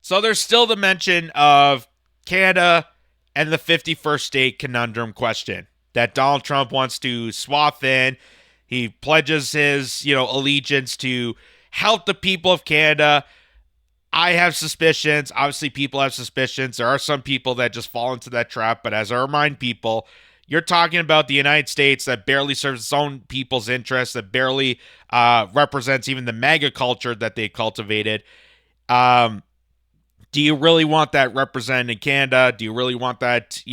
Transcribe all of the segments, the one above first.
So there's still the mention of Canada and the 51st state conundrum question that Donald Trump wants to swap in. He pledges his, allegiance to help the people of Canada. I have suspicions. Obviously, people have suspicions. There are some people that just fall into that trap. But as I remind people, you're talking about the United States that barely serves its own people's interests, that barely represents even the mega culture that they cultivated. Um, do you really want that represented in Canada? Do you really want that,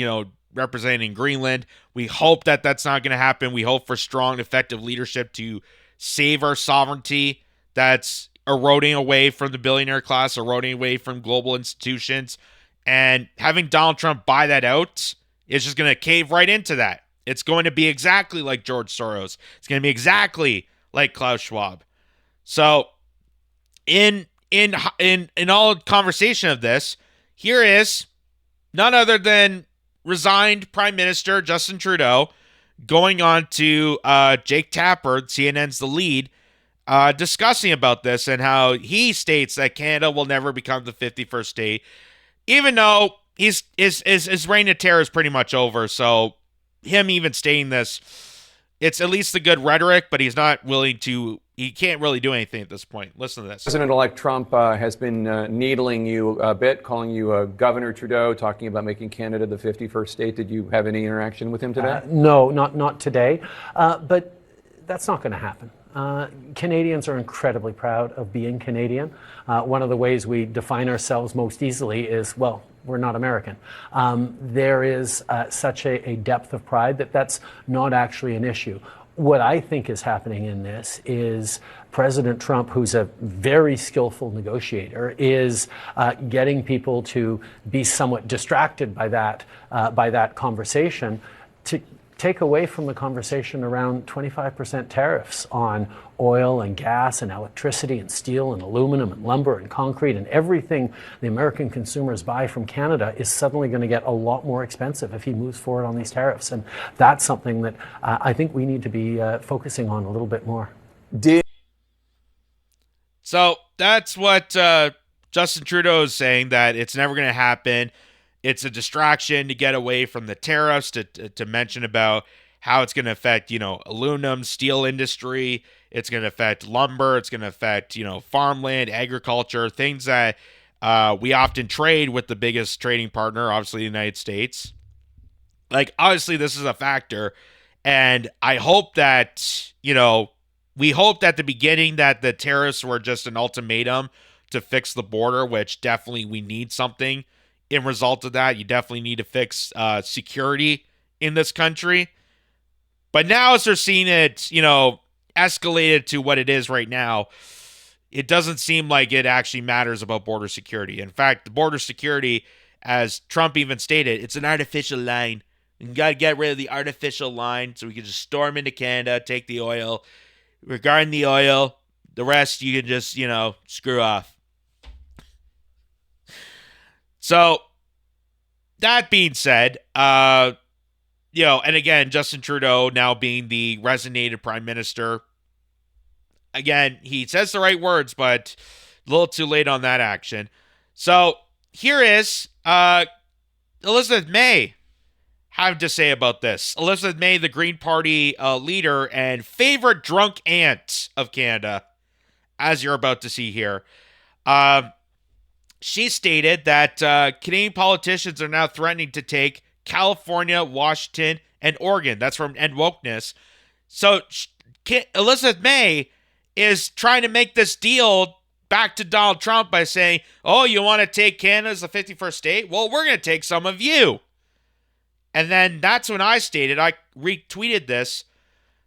representing Greenland? We hope that that's not going to happen. We hope for strong, effective leadership to save our sovereignty that's eroding away from the billionaire class, eroding away from global institutions. And having Donald Trump buy that out is just going to cave right into that. It's going to be exactly like George Soros. It's going to be exactly like Klaus Schwab. So, in all conversation of this, here is none other than resigned Prime Minister Justin Trudeau going on to Jake Tapper, CNN's The Lead, discussing about this and how he states that Canada will never become the 51st state, even though his reign of terror is pretty much over. So him even stating this, it's at least the good rhetoric, but he's not willing to. He can't really do anything at this point. Listen to this. President-elect Trump has been needling you a bit, calling you Governor Trudeau, talking about making Canada the 51st state. Did you have any interaction with him today? No, not today. But that's not going to happen. Canadians are incredibly proud of being Canadian. One of the ways we define ourselves most easily is, well, we're not American. There is such a depth of pride that's not actually an issue. What I think is happening in this is President Trump, who's a very skillful negotiator, is getting people to be somewhat distracted by that conversation, to take away from the conversation around 25% tariffs on oil and gas and electricity and steel and aluminum and lumber and concrete, and everything the American consumers buy from Canada is suddenly going to get a lot more expensive if he moves forward on these tariffs. And that's something that I think we need to be focusing on a little bit more. So that's what Justin Trudeau is saying, that it's never going to happen. It's a distraction to get away from the tariffs, to mention about how it's going to affect, aluminum, steel industry. It's going to affect lumber. It's going to affect, farmland, agriculture, things that we often trade with the biggest trading partner, obviously the United States. Like, obviously, this is a factor. And I hope that, we hoped at the beginning that the tariffs were just an ultimatum to fix the border, which definitely we need something. In result of that, you definitely need to fix security in this country. But now, as they're seeing it, escalated to what it is right now, it doesn't seem like it actually matters about border security. In fact, the border security, as Trump even stated, it's an artificial line. You got to get rid of the artificial line so we can just storm into Canada, take the oil. Regarding the oil, the rest you can just, screw off. So, that being said, and again, Justin Trudeau now being the resignated prime minister, again, he says the right words, but a little too late on that action. So, here is Elizabeth May have to say about this. Elizabeth May, the Green Party leader and favorite drunk aunt of Canada, as you're about to see here. She stated that Canadian politicians are now threatening to take California, Washington, and Oregon. That's from End Wokeness. So Elizabeth May is trying to make this deal back to Donald Trump by saying, oh, you want to take Canada as the 51st state? Well, we're going to take some of you. And then that's when I retweeted this,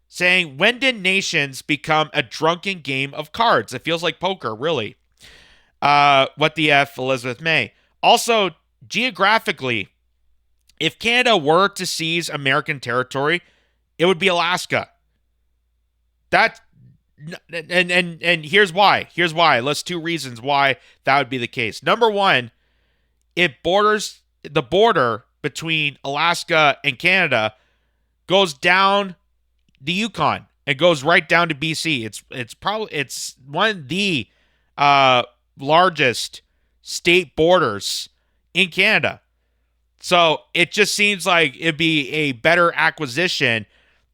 saying, when did nations become a drunken game of cards? It feels like poker, really. What the F, Elizabeth May. Also, geographically, if Canada were to seize American territory, it would be Alaska. And here's why. Here's why. Let's two reasons why that would be the case. Number one, the border between Alaska and Canada goes down the Yukon. It goes right down to BC. It's one of the largest state borders in Canada. So it just seems like it'd be a better acquisition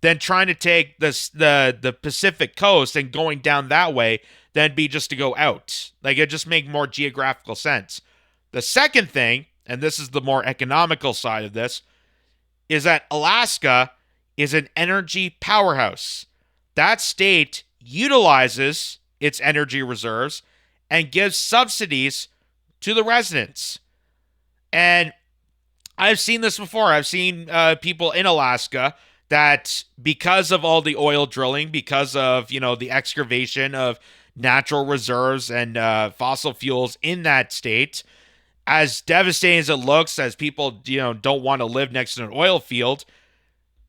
than trying to take the Pacific coast and going down that way than be just to go out. Like, it just make more geographical sense. The second thing, and this is the more economical side of this, is that Alaska is an energy powerhouse. That state utilizes its energy reserves and gives subsidies to the residents. And I've seen this before. I've seen people in Alaska that, because of all the oil drilling, because of, the excavation of natural reserves and fossil fuels in that state, as devastating as it looks, as people, don't want to live next to an oil field,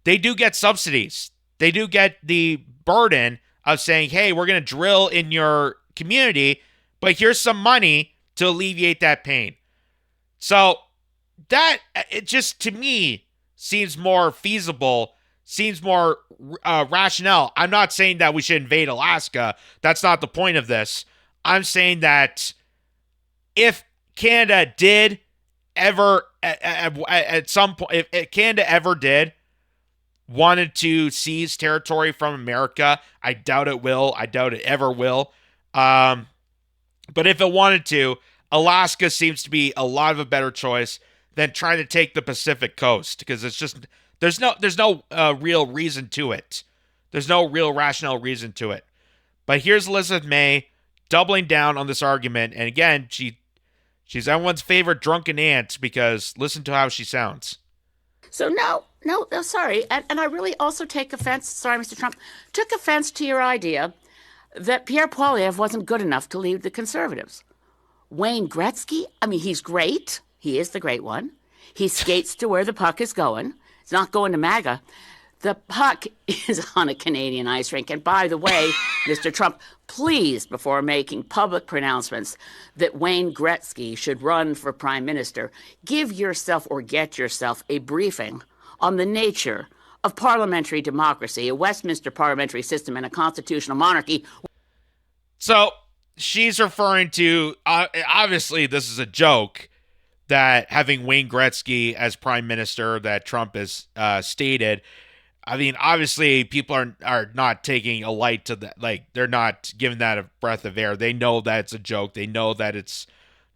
they do get subsidies. They do get the burden of saying, hey, we're going to drill in your community, but here's some money to alleviate that pain. So that, it just, to me, seems more feasible, seems more rationale. I'm not saying that we should invade Alaska. That's not the point of this. I'm saying that if Canada did ever, at some point, if Canada ever did wanted to seize territory from America, I doubt it will. I doubt it ever will. But if it wanted to, Alaska seems to be a lot of a better choice than trying to take the Pacific coast, because it's just, there's no real reason to it. There's no real rational reason to it. But here's Elizabeth May doubling down on this argument, and again, she's everyone's favorite drunken aunt, because listen to how she sounds. So no, sorry. And I really also take offense, sorry, Mr. Trump, took offense to your idea that Pierre Poilievre wasn't good enough to lead the Conservatives. Wayne Gretzky, I mean, he's great. He is the great one. He skates to where the puck is going. It's not going to MAGA. The puck is on a Canadian ice rink. And by the way, Mr. Trump, please, before making public pronouncements that Wayne Gretzky should run for prime minister, give yourself or get yourself a briefing on the nature of parliamentary democracy, a Westminster parliamentary system, and a constitutional monarchy. So she's referring to, obviously, this is a joke, that having Wayne Gretzky as prime minister, that Trump has stated. I mean, obviously, people are not taking a light to that. Like, they're not giving that a breath of air. They know that it's a joke. They know that it's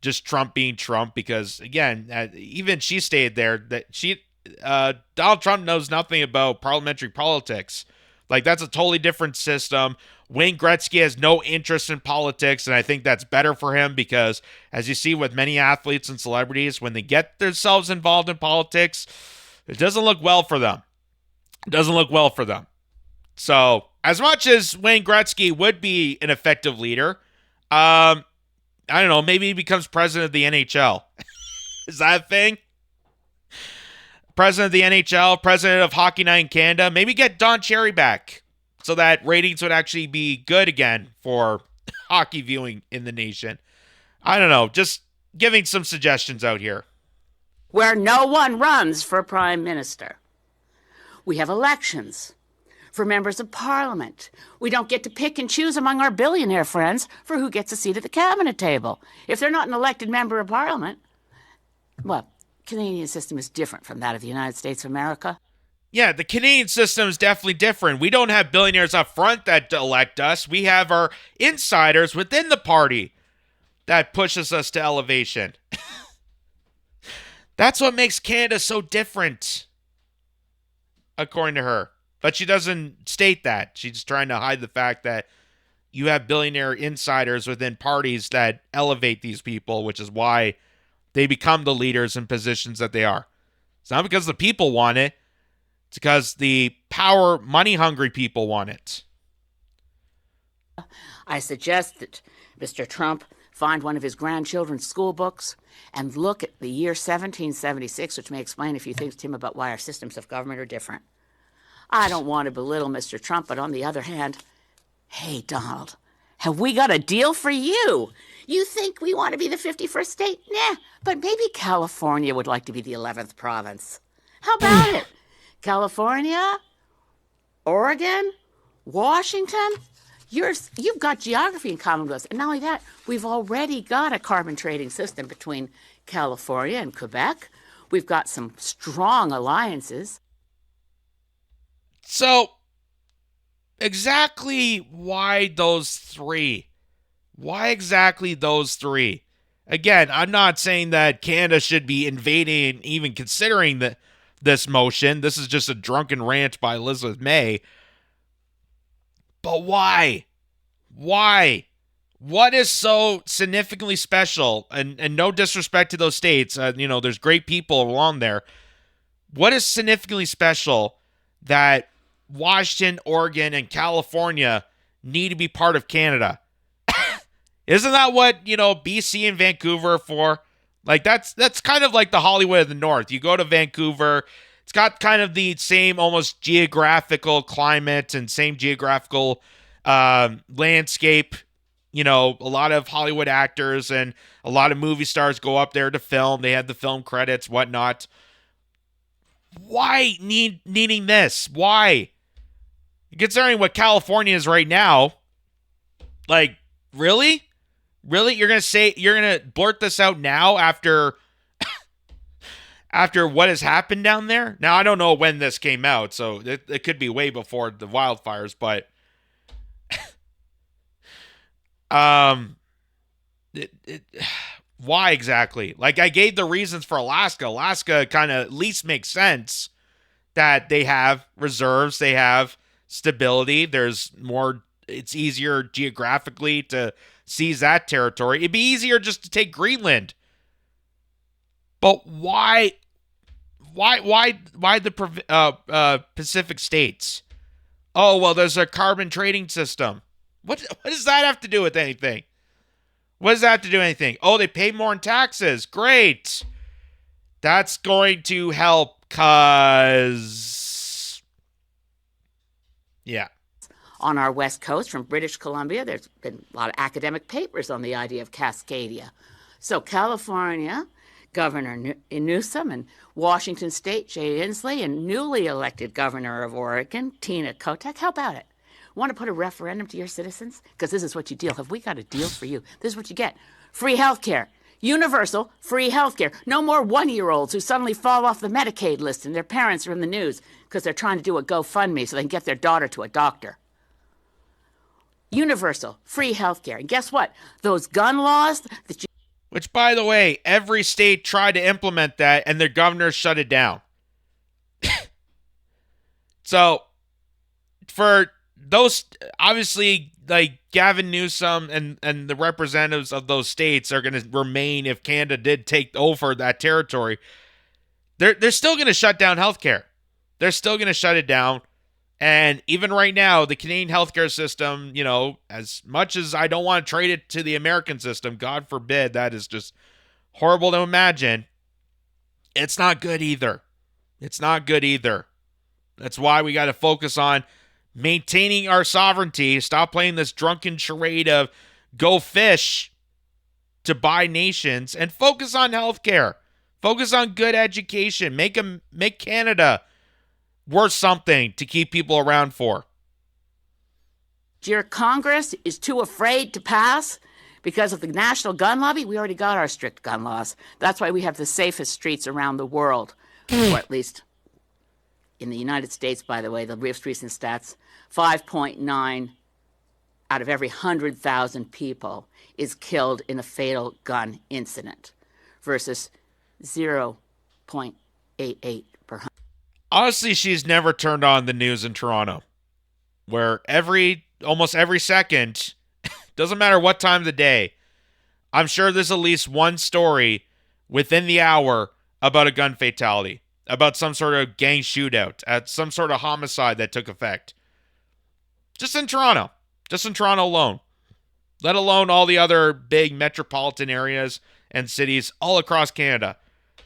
just Trump being Trump, because, again, even she stated there that Donald Trump knows nothing about parliamentary politics. Like, that's a totally different system. Wayne Gretzky has no interest in politics, and I think that's better for him, because, as you see with many athletes and celebrities, when they get themselves involved in politics, it doesn't look well for them. It doesn't look well for them. So, as much as Wayne Gretzky would be an effective leader, I don't know, maybe he becomes president of the NHL. Is that a thing? President of the NHL, president of Hockey Night in Canada, maybe get Don Cherry back so that ratings would actually be good again for hockey viewing in the nation. I don't know, just giving some suggestions out here. Where no one runs for prime minister. We have elections for members of parliament. We don't get to pick and choose among our billionaire friends for who gets a seat at the cabinet table. If they're not an elected member of parliament, well, Canadian system is different from that of the United States of America. Yeah, the Canadian system is definitely different. We don't have billionaires up front that elect us. We have our insiders within the party that pushes us to elevation. That's what makes Canada so different, according to her. But she doesn't state that. She's trying to hide the fact that you have billionaire insiders within parties that elevate these people, which is why they become the leaders in positions that they are. It's not because the people want it. It's because the power, money-hungry people want it. I suggest that Mr. Trump find one of his grandchildren's school books and look at the year 1776, which may explain a few things to him about why our systems of government are different. I don't want to belittle Mr. Trump, but on the other hand, hey, Donald, have we got a deal for you? You think we want to be the 51st state? Nah, but maybe California would like to be the 11th province. How about it? California, Oregon, Washington, You've got geography in common with us. And not only that, we've already got a carbon trading system between California and Quebec. We've got some strong alliances. So, exactly why those three? Why exactly those three? Again, I'm not saying that Canada should be invading, even considering this motion. This is just a drunken rant by Elizabeth May. But why? Why? What is so significantly special? And no disrespect to those states. There's great people along there. What is significantly special that Washington, Oregon, and California need to be part of Canada? Isn't that what, BC and Vancouver are for? Like, that's kind of like the Hollywood of the North. You go to Vancouver, it's got kind of the same almost geographical climate and same geographical landscape. A lot of Hollywood actors and a lot of movie stars go up there to film. They have the film credits, whatnot. Why needing this? Why? Considering what California is right now, like, really? Really? You're going to blurt this out now after what has happened down there? Now, I don't know when this came out, so it could be way before the wildfires, but why exactly? Like, I gave the reasons for Alaska. Alaska kind of at least makes sense that they have reserves, they have stability. It's easier geographically to seize that territory. It'd be easier just to take Greenland. But why the Pacific states? Oh, well, there's a carbon trading system. What does that have to do with anything? What does that have to do with anything? Oh, they pay more in taxes. Great. That's going to help because, yeah. On our west coast from British Columbia, there's been a lot of academic papers on the idea of Cascadia. So California, Governor Newsom, and Washington State, Jay Inslee, and newly elected Governor of Oregon, Tina Kotek, how about it? Want to put a referendum to your citizens? Because this is what you deal. Have we got a deal for you? This is what you get. Free health care. Universal free health care. No more one-year-olds who suddenly fall off the Medicaid list and their parents are in the news because they're trying to do a GoFundMe so they can get their daughter to a doctor. Universal free health care. And guess what? Those gun laws that you... Which, by the way, every state tried to implement that and their governors shut it down. So, for those, obviously, like Gavin Newsom and the representatives of those states are going to remain if Canada did take over that territory. They're still going to shut down healthcare. They're still going to shut it down. And even right now, the Canadian healthcare system, as much as I don't want to trade it to the American system, God forbid, that is just horrible to imagine. It's not good either. It's not good either. That's why we got to focus on maintaining our sovereignty. Stop playing this drunken charade of go fish to buy nations and focus on healthcare. Focus on good education. Make Canada worth something to keep people around for. Your Congress is too afraid to pass because of the national gun lobby. We already got our strict gun laws. That's why we have the safest streets around the world, or at least in the United States, by the way, the most recent stats, 5.9 out of every 100,000 people is killed in a fatal gun incident versus 0.88 per 100. Honestly, she's never turned on the news in Toronto, where almost every second, doesn't matter what time of the day, I'm sure there's at least one story within the hour about a gun fatality, about some sort of gang shootout, at some sort of homicide that took effect. Just in Toronto alone, let alone all the other big metropolitan areas and cities all across Canada.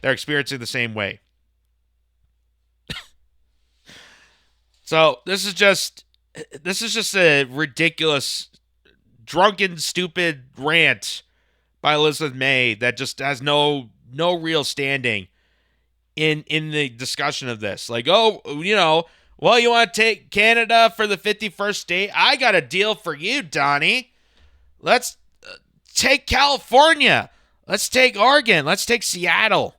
They're experiencing the same way. So this is just a ridiculous, drunken, stupid rant by Elizabeth May that just has no real standing in the discussion of this. Like, Well, you want to take Canada for the 51st state? I got a deal for you, Donnie. Let's take California. Let's take Oregon. Let's take Seattle.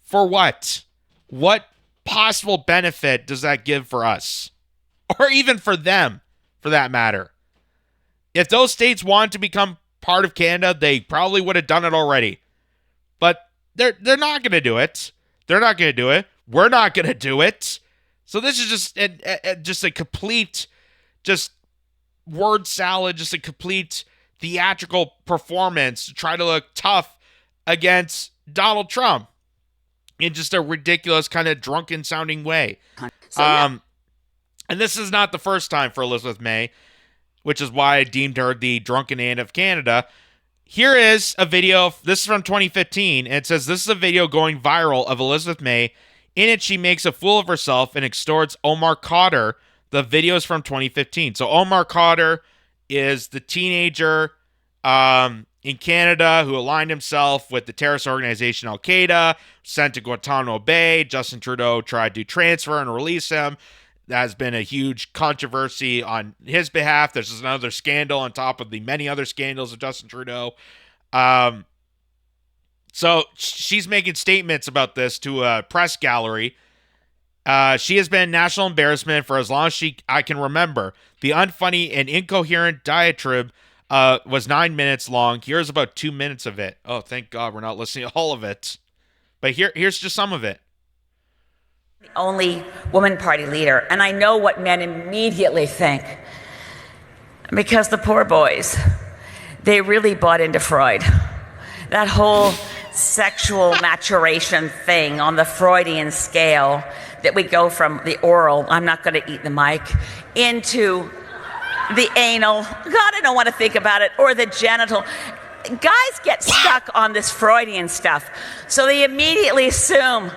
For what? What possible benefit does that give for us? Or even for them, for that matter? If those states wanted to become part of Canada, they probably would have done it already. But they're not going to do it. They're not going to do it. We're not going to do it. So this is just a complete just word salad, just a complete theatrical performance to try to look tough against Donald Trump in just a ridiculous kind of drunken sounding way. So, yeah. And this is not the first time for Elizabeth May, which is why I deemed her the drunken aunt of Canada. Here is a video. This is from 2015. And it says, this is a video going viral of Elizabeth May. In it, she makes a fool of herself and extorts Omar Khadr. The video is from 2015. So Omar Khadr is the teenager in Canada who aligned himself with the terrorist organization Al-Qaeda, sent to Guantanamo Bay. Justin Trudeau tried to transfer and release him. That has been a huge controversy on his behalf. There's just another scandal on top of the many other scandals of Justin Trudeau. So she's making statements about this to a press gallery. She has been national embarrassment for as long as I can remember. The unfunny and incoherent diatribe was 9 minutes long. Here's about 2 minutes of it. Oh, thank God we're not listening to all of it. But here's just some of it. The only woman party leader, and I know what men immediately think. Because the poor boys, they really bought into Freud. That whole sexual maturation thing on the Freudian scale, that we go from the oral, I'm not going to eat the mic, into the anal, God, I don't want to think about it, or the genital. Guys get stuck on this Freudian stuff, so they immediately assume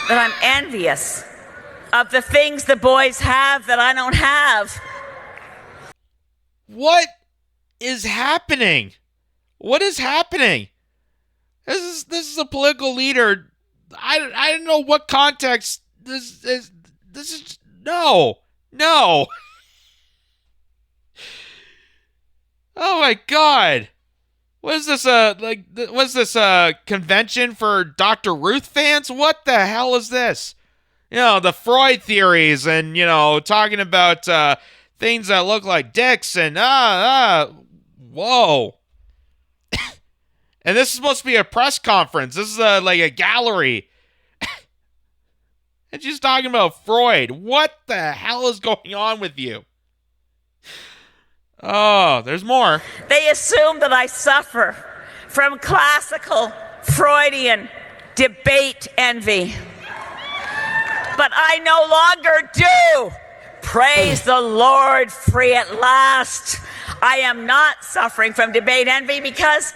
that I'm envious of the things the boys have that I don't have. What is happening? What is happening? This is a political leader. I don't know what context this is. This is no. Oh my God. Was this a convention for Dr. Ruth fans? What the hell is this? The Freud theories and, talking about things that look like dicks and whoa. And this is supposed to be a press conference. This is like a gallery. And she's talking about Freud. What the hell is going on with you? Oh, there's more. They assume that I suffer from classical Freudian debate envy. But I no longer do. Praise the Lord, free at last. I am not suffering from debate envy because,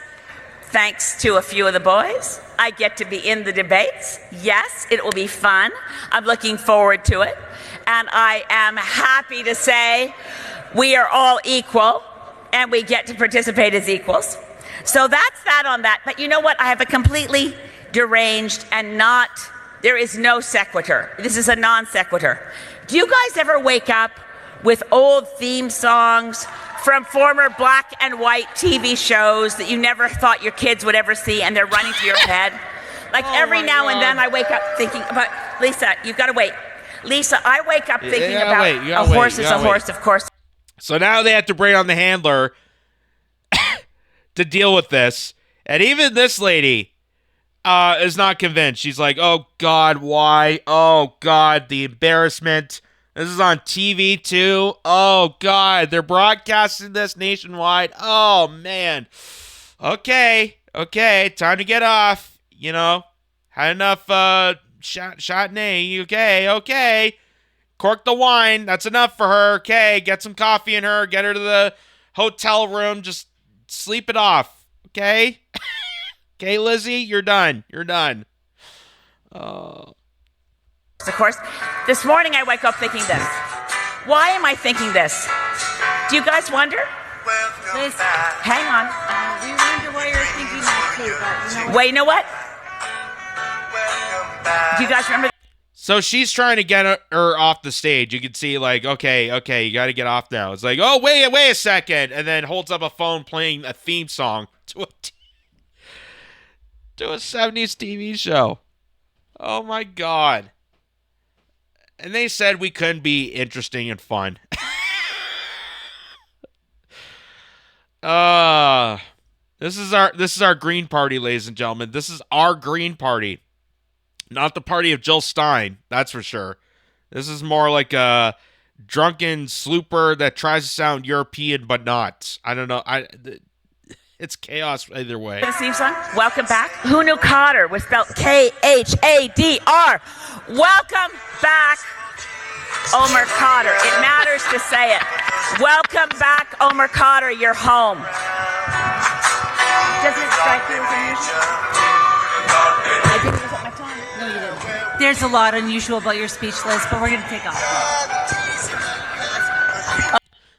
thanks to a few of the boys, I get to be in the debates. Yes, it will be fun. I'm looking forward to it. And I am happy to say we are all equal and we get to participate as equals. So that's that on that. But you know what? I have a completely deranged and there is no sequitur. This is a non sequitur. Do you guys ever wake up with old theme songs from former black and white TV shows that you never thought your kids would ever see and they're running through your head? Like every now and then I wake up thinking about, Lisa, you've got to wait. Lisa, I wake up thinking about a horse is a horse, of course. So now they have to bring on the handler to deal with this. And even this lady is not convinced. She's like, oh, God, why? Oh, God, the embarrassment. This is on TV, too. Oh, God, they're broadcasting this nationwide. Oh, man. Okay, time to get off. Had enough Chardonnay. Okay. Cork the wine. That's enough for her. Okay, get some coffee in her. Get her to the hotel room. Just sleep it off. Okay? Okay, Lizzie, you're done. Of course, this morning I wake up thinking this. Why am I thinking this? Do you guys wonder? Liz, hang on. We wonder why you're thinking that too. But Wait, you know what? Do you guys remember? So she's trying to get her off the stage. You can see, like, okay, you got to get off now. It's like, oh, wait a second. And then holds up a phone playing a theme song to a 70s TV show. Oh, my God. And they said we couldn't be interesting and fun. This is our Green Party, ladies and gentlemen. This is our Green Party. Not the party of Jill Stein, that's for sure. This is more like a drunken slooper that tries to sound European but not. I don't know. It's chaos either way. The theme song. Welcome back. Who knew Cotter was spelled Khadr? Welcome back, Omar Cotter. It matters to say it. Welcome back, Omar Cotter. You're home. Doesn't it strike you as unusual? I didn't use up my time. No, you didn't. There's a lot unusual about your speech, Liz, but we're going to take off.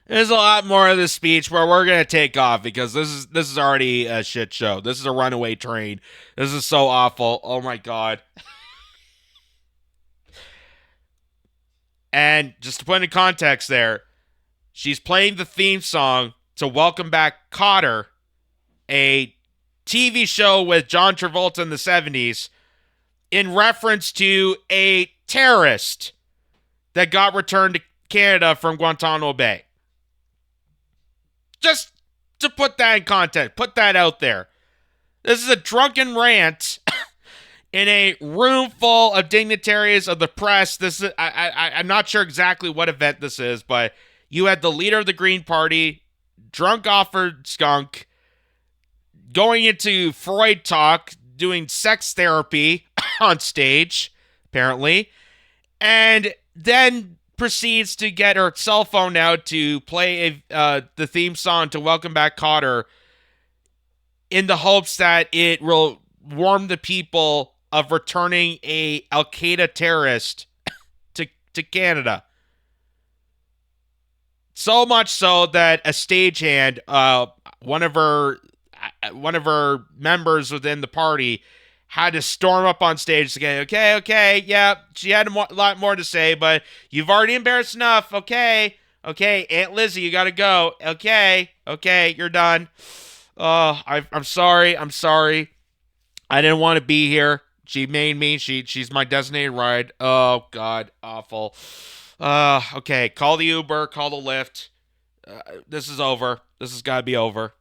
There's a lot more of this speech where we're gonna take off because this is already a shit show. This is a runaway train. This is so awful. Oh my God. And just to put in context there, she's playing the theme song to Welcome Back Kotter, a TV show with John Travolta in the 70s, in reference to a terrorist that got returned to Canada from Guantanamo Bay. Just to put that in context, put that out there. This is a drunken rant in a room full of dignitaries of the press. This is I'm not sure exactly what event this is, but you had the leader of the Green Party, drunk offered skunk, going into Freud talk, doing sex therapy on stage, apparently, and then proceeds to get her cell phone out to play the theme song to Welcome Back Kotter in the hopes that it will warm the people of returning a Al-Qaeda terrorist to Canada. So much so that a stagehand, one of her members within the party, had to storm up on stage to go, okay, yeah, she had a lot more to say, but you've already embarrassed enough, okay, Aunt Lizzie, you gotta go, okay, you're done. Oh, I'm sorry, I didn't want to be here, she made me, she's my designated ride, oh, God, awful. Okay, call the Uber, call the Lyft, this is over, this has gotta be over.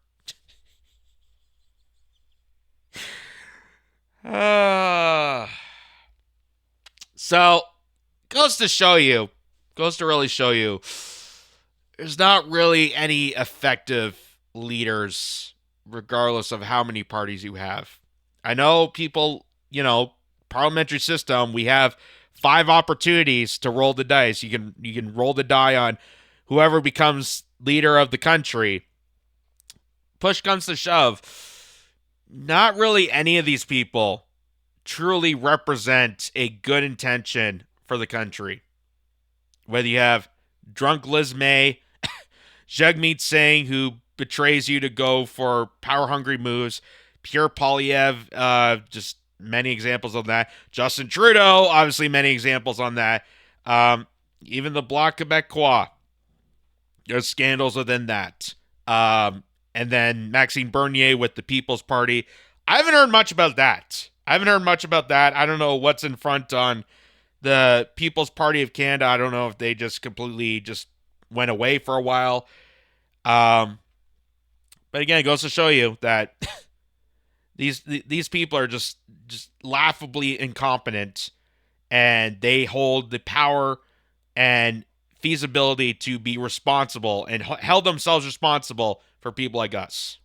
So, goes to really show you, there's not really any effective leaders, regardless of how many parties you have. I know people, parliamentary system, we have 5 opportunities to roll the dice. You can roll the die on whoever becomes leader of the country. Push comes to shove. Not really any of these people truly represent a good intention for the country. Whether you have drunk Liz May, Jagmeet Singh, who betrays you to go for power-hungry moves, Pierre Poilievre, just many examples of that. Justin Trudeau, obviously many examples on that. Even the Bloc Québécois, there's scandals within that. And then Maxime Bernier with the People's Party. I haven't heard much about that. I don't know what's in front on the People's Party of Canada. I don't know if they just completely just went away for a while. But again, it goes to show you that these people are just laughably incompetent, and they hold the power and feasibility to be responsible and held themselves responsible for people like us.